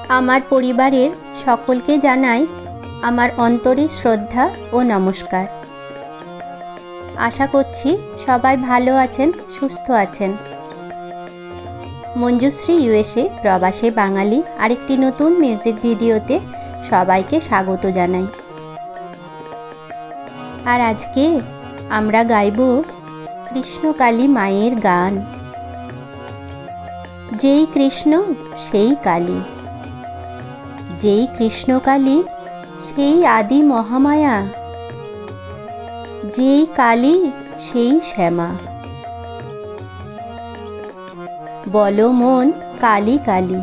আমার পরিবারের সকলকে জানাই আমার অন্তরের শ্রদ্ধা ও নমস্কার। আশা করছি সবাই ভালো আছেন, সুস্থ আছেন। মঞ্জুশ্রী ইউএসএ প্রবাসে বাঙালি আরেকটি নতুন মিউজিক ভিডিওতে সবাইকে স্বাগত জানাই। আর আজকে আমরা গাইব কৃষ্ণকালী মায়ের গান। যেই কৃষ্ণ সেই কালী, যেই কৃষ্ণকালী সেই আদি মহামায়া, যেই কালী সেই শ্যামা। বলো মন কালী কালী,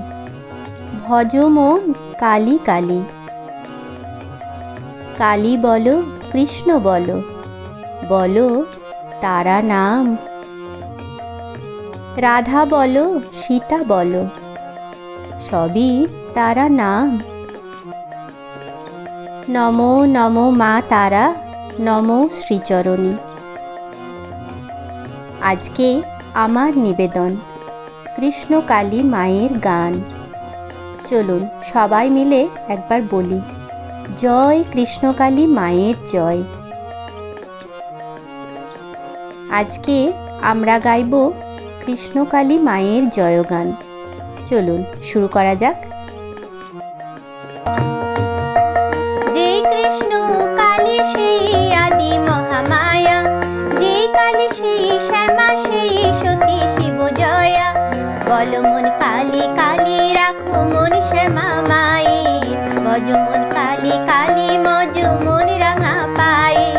ভজ মন কালী কালী। কালী বলো কৃষ্ণ বলো, বলো তারা নাম। রাধা বলো সীতা বলো, সবই তারা নাম। নমো নমো মা তারা, নমো শ্রীচরণী। আজকে আমার নিবেদন কৃষ্ণকালী মায়ের গান। চলুন সবাই মিলে একবার বলি, জয় কৃষ্ণকালী মায়ের জয়। আজকে আমরা গাইব কৃষ্ণকালী মায়ের জয়গান। চলুন শুরু করা যাক। যেই কৃষ্ণ কালী সেই আদি মহামায়া, যেই কালী সেই শ্যামা সেই সতী শিব জয়া। বল মন কালী কালী রাখো মন শ্যামা মায়ের, ভজ মন কালী কালী মজ মন রাঙা পায়ে।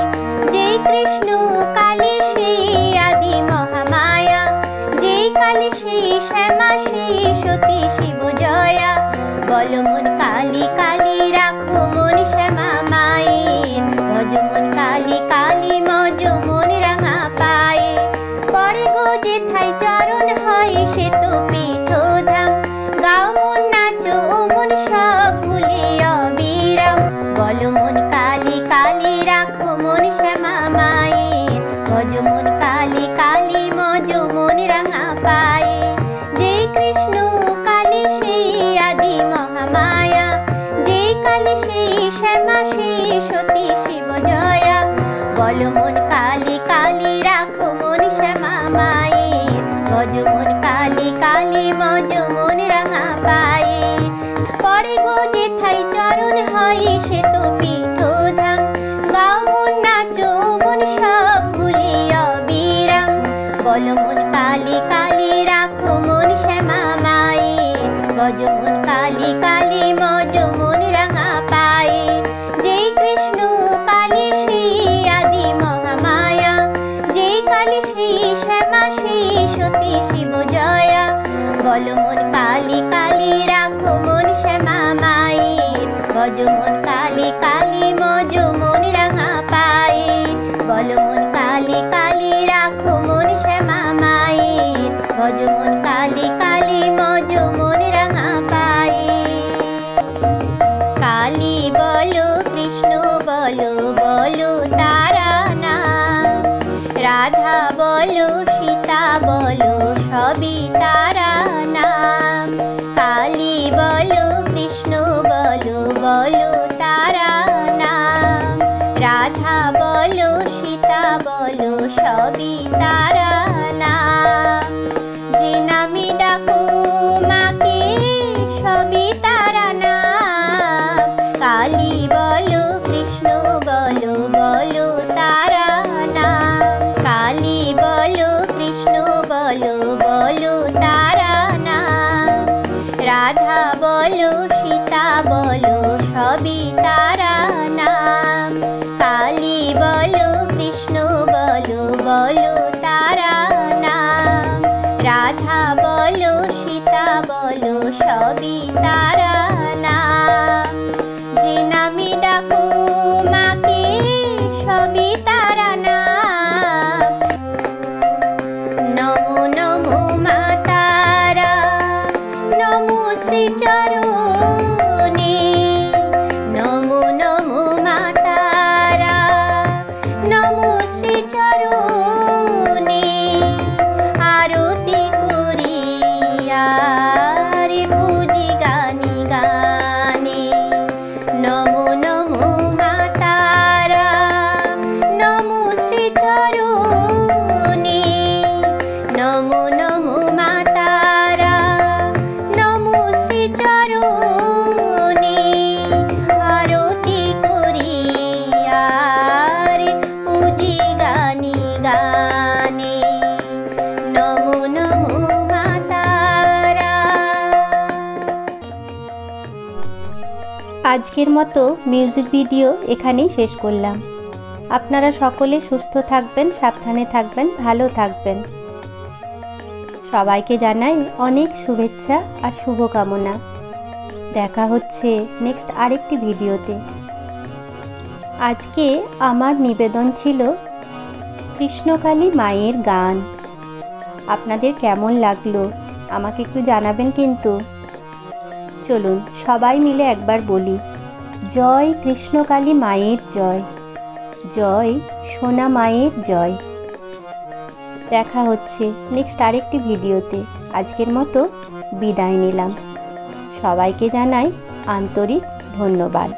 যেই কৃষ্ণ কালী সেই আদি মহামায়া, যেই কালী সেই শ্যামা সেই সতী শিব জয়া। বল মন কালী কালী রাখো মন শ্যামা মায়ের, ভজ মন কালী কালী মজ মন রাঙা পায়ে। পরে গো যেথায় চরণ হয় সে তো পীঠধাম, গাও মন নাচো মন সব ভুলে অবিরাম। বল মন কালী কালী রাখো মন শ্যামা মায়ের, ভজ মন কালী কালী মজ মন রাঙা পায়ে। যেই কৃষ্ণ কালী সেই আদি মহামায়া, যেই কালী সেই শ্যামা সেই সতী শিব জয়া। বল মন কালী কালী রাখো মন শ্যামা মায়ের, ভজ মন কালী কালী মজ মন রাঙা পায়ে। পরে গো যেথায় চরণ হয় সে তো পীঠধাম, গাও মন নাচো মন সব ভুলে অবিরাম। বল মন কালী কালী রাখো মন শ্যামা মায়ের, ভজ মন কালী কালী মজ মন রাঙা পায়ে। যেই কৃষ্ণ কালী সেই আদি মহামায়া, যেই কালী সেই শ্যামা সেই সতী শিব জয়া। বল মন কালী কালী রাখো মন শ্যামা মায়ের, ভজ মন কালী কালী মজ মন রাঙা পায়ে। বল মন কালী কালী রাখো মন শ্যামা মায়ের, ভজ মন কালী কালী মজ মন রাঙা পায়ে। কালী বলো কৃষ্ণ বলো, বলো তারা নাম। রাধা বলো সীতা বলো, সবই তারা নাম। কালী বলো কৃষ্ণ বলো, বলো তারা নাম। রাধা বলো সীতা বলো, সবই তারা নাম। যে নামে ডাকো মাকে সবই তারা নাম। কালী বলো কৃষ্ণ বলো, বলো তারা নাম। কালী বলো কৃষ্ণ বলো, বলো তারা নাম। রাধা বলো সীতা বলো, সবই তারা নাম। কালী বলো কৃষ্ণ বলো, বলো তারা নাম। রাধা বলো সীতা বলো, সবই তারা নাম। যে নামে ডাকো মাকে সবই তারা নাম। নমো নমো মা তারা, নমো শ্রীচরণে। নমো নমো মা তারা, নমো শ্রীচরণে। আরতি করি আর পুজি গানি গা আজকের মতো মিউজিক ভিডিও এখানেই শেষ করলাম। আপনারা সকলে সুস্থ থাকবেন, সাবধানে থাকবেন, ভালো থাকবেন। সবাইকে জানাই অনেক শুভেচ্ছা আর শুভকামনা। দেখা হচ্ছে নেক্সট আরেকটি ভিডিওতে। আজকে আমার নিবেদন ছিল কৃষ্ণকালী মায়ের গান। আপনাদের কেমন লাগলো আমাকে একটু জানাবেন কিন্তু। চলুন সবাই মিলে একবার বলি, জয় কৃষ্ণকালী মায়ের জয়, জয় সোনা মায়ের জয়। দেখা হচ্ছে নেক্সট আরেকটি ভিডিওতে। আজকের মতো বিদায় নিলাম। সবাইকে জানাই আন্তরিক ধন্যবাদ।